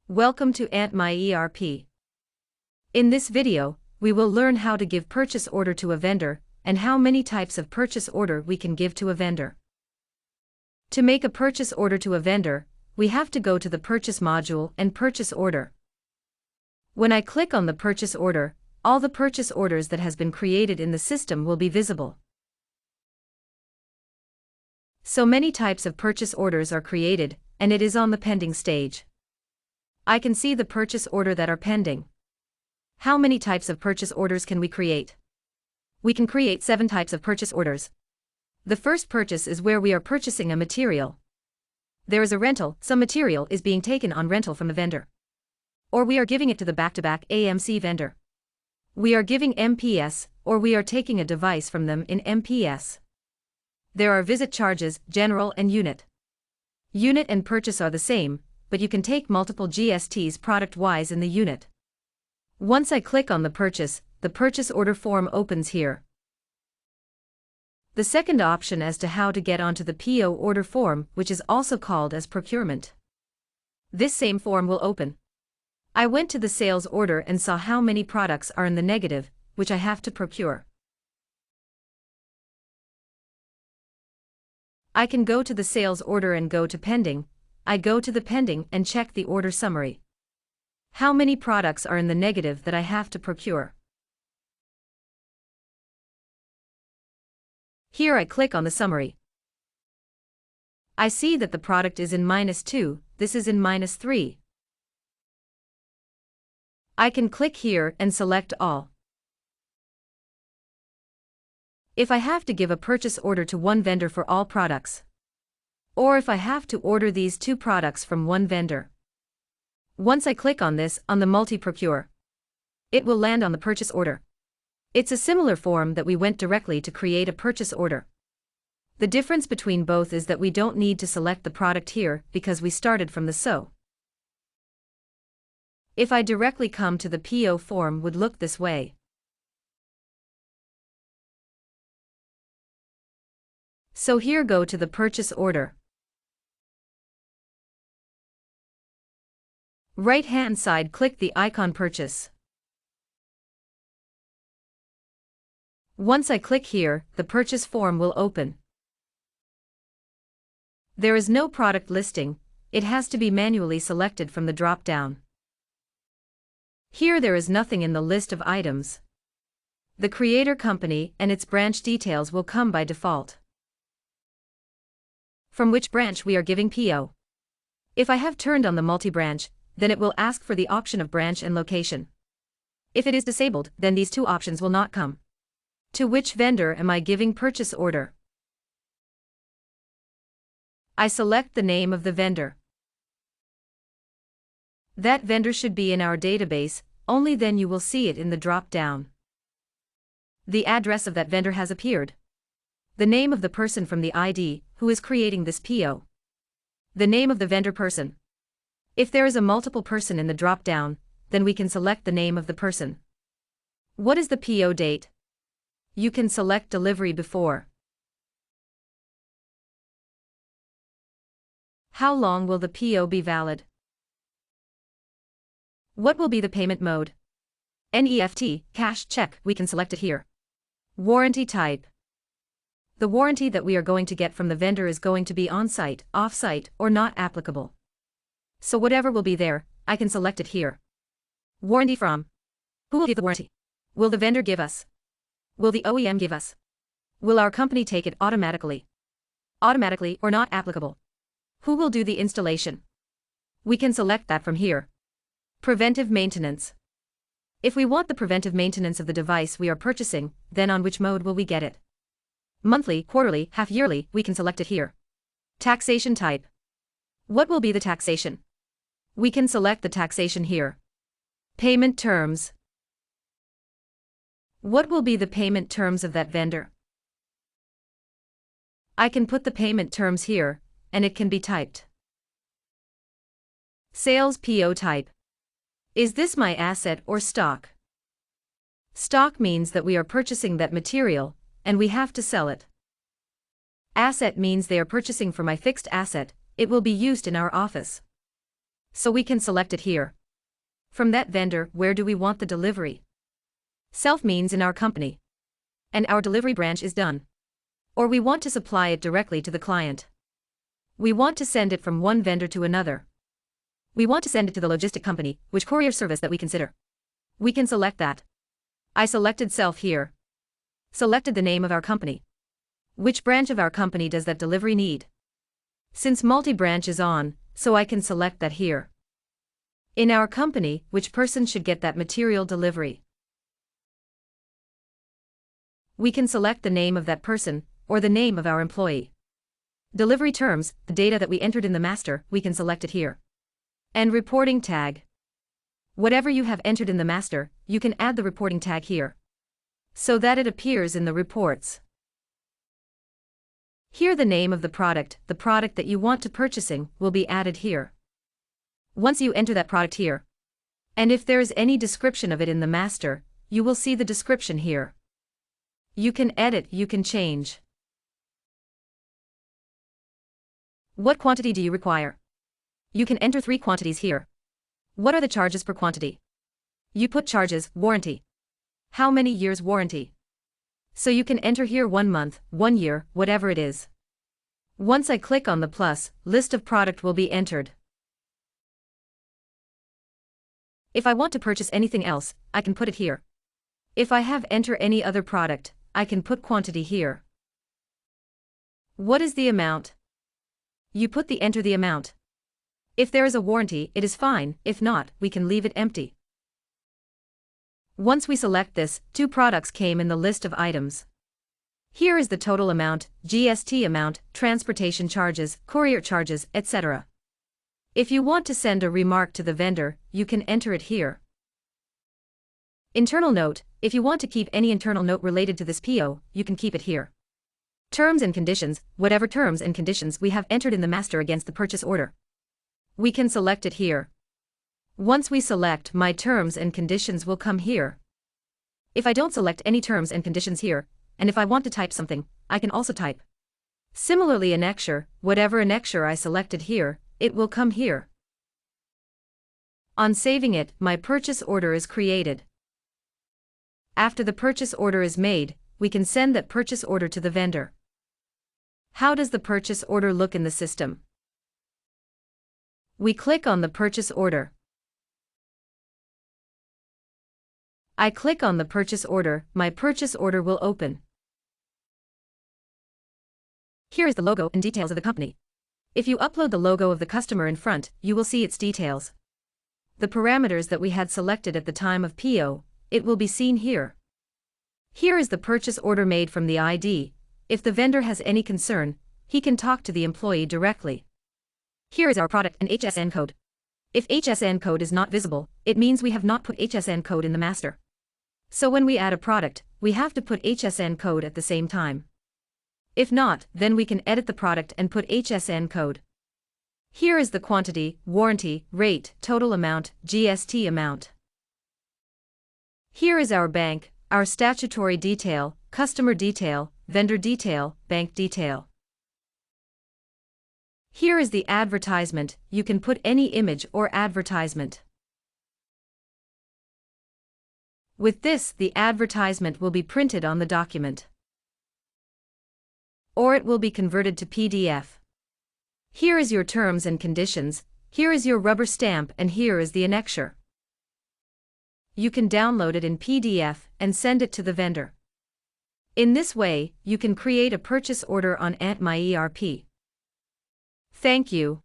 Welcome to AntMyERP. In this video, we will learn how to give purchase order to a vendor and how many types of purchase order we can give to a vendor. To make a purchase order to a vendor, we have to go to the Purchase module and Purchase Order. When I click on the purchase order, all the purchase orders that has been created in the system will be visible. So many types of purchase orders are created, and it is on the pending stage. I can see the purchase order that are pending. How many types of purchase orders can we create? We can create 7 types of purchase orders. The first purchase is where we are purchasing a material. There is a rental, some material is being taken on rental from the vendor. Or we are giving it to the back-to-back AMC vendor. We are giving MPS, or we are taking a device from them in MPS. There are visit charges, general and unit. Unit and purchase are the same, but you can take multiple GSTs product-wise in the unit. Once I click on the purchase order form opens here. The second option as to how to get onto the PO order form, which is also called as procurement. This same form will open. I went to the sales order and saw how many products are in the negative, which I have to procure. I can go to the sales order and go to pending. I go to the pending and check the order summary. How many products are in the negative that I have to procure? Here I click on the summary. I see that the product is in -2, this is in -3. I can click here and select all. If I have to give a purchase order to one vendor for all products, or if I have to order these 2 products from one vendor. Once I click on this on the multi-procure, it will land on the purchase order. It's a similar form that we went directly to create a purchase order. The difference between both is that we don't need to select the product here because we started from the SO. If I directly come to the PO form would look this way. So here go to the purchase order. Right-hand side click the icon purchase. Once I click here, the purchase form will open. There is no product listing, it has to be manually selected from the drop-down. Here there is nothing in the list of items. The creator company and its branch details will come by default. From which branch we are giving PO. If I have turned on the multi-branch, then it will ask for the option of branch and location. If it is disabled, then these 2 options will not come. To which vendor am I giving purchase order? I select the name of the vendor. That vendor should be in our database, only then you will see it in the drop-down. The address of that vendor has appeared. The name of the person from the ID, who is creating this PO. The name of the vendor person. If there is a multiple person in the drop-down, then we can select the name of the person. What is the PO date? You can select delivery before. How long will the PO be valid? What will be the payment mode? NEFT, cash, check, we can select it here. Warranty type. The warranty that we are going to get from the vendor is going to be on-site, off-site, or not applicable. So whatever will be there, I can select it here. Warranty from. Who will give the warranty? Will the vendor give us? Will the OEM give us? Will our company take it automatically? Automatically or not applicable? Who will do the installation? We can select that from here. Preventive maintenance. If we want the preventive maintenance of the device we are purchasing, then on which mode will we get it? Monthly, quarterly, half-yearly, we can select it here. Taxation type. What will be the taxation? We can select the taxation here. Payment terms. What will be the payment terms of that vendor? I can put the payment terms here, and it can be typed. Sales PO type. Is this my asset or stock? Stock means that we are purchasing that material, and we have to sell it. Asset means they are purchasing for my fixed asset, it will be used in our office. So we can select it here. From that vendor, where do we want the delivery? Self means in our company. And our delivery branch is done. Or we want to supply it directly to the client. We want to send it from one vendor to another. We want to send it to the logistic company, which courier service that we consider. We can select that. I selected self here. Selected the name of our company. Which branch of our company does that delivery need? Since multi-branch is on, so I can select that here. In our company, which person should get that material delivery? We can select the name of that person, or the name of our employee. Delivery terms, the data that we entered in the master, we can select it here. And reporting tag. Whatever you have entered in the master, you can add the reporting tag here, so that it appears in the reports. Here the name of the product that you want to purchasing, will be added here. Once you enter that product here, and if there is any description of it in the master, you will see the description here. You can edit, you can change. What quantity do you require? You can enter 3 quantities here. What are the charges per quantity? You put charges, warranty. How many years warranty? So you can enter here 1 month, 1 year, whatever it is. Once I click on the plus, list of product will be entered. If I want to purchase anything else, I can put it here. If I have enter any other product, I can put quantity here. What is the amount? You enter the amount. If there is a warranty, it is fine, if not, we can leave it empty. Once we select this, 2 products came in the list of items. Here is the total amount, GST amount, transportation charges, courier charges, etc. If you want to send a remark to the vendor, you can enter it here. Internal note, if you want to keep any internal note related to this PO, you can keep it here. Terms and conditions, whatever terms and conditions we have entered in the master against the purchase order. We can select it here. Once we select, my terms and conditions will come here. If I don't select any terms and conditions here, and if I want to type something, I can also type. Similarly, annexure, whatever annexure I selected here, it will come here. On saving it, my purchase order is created. After the purchase order is made, we can send that purchase order to the vendor. How does the purchase order look in the system? We click on the purchase order. I click on the purchase order, my purchase order will open. Here is the logo and details of the company. If you upload the logo of the customer in front, you will see its details. The parameters that we had selected at the time of PO, it will be seen here. Here is the purchase order made from the ID. If the vendor has any concern, he can talk to the employee directly. Here is our product and HSN code. If HSN code is not visible, it means we have not put HSN code in the master. So when we add a product, we have to put HSN code at the same time. If not, then we can edit the product and put HSN code. Here is the quantity, warranty, rate, total amount, GST amount. Here is our bank, our statutory detail, customer detail, vendor detail, bank detail. Here is the advertisement, you can put any image or advertisement. With this, the advertisement will be printed on the document. Or it will be converted to PDF. Here is your terms and conditions, here is your rubber stamp, and here is the annexure. You can download it in PDF and send it to the vendor. In this way, you can create a purchase order on AntMyERP. Thank you.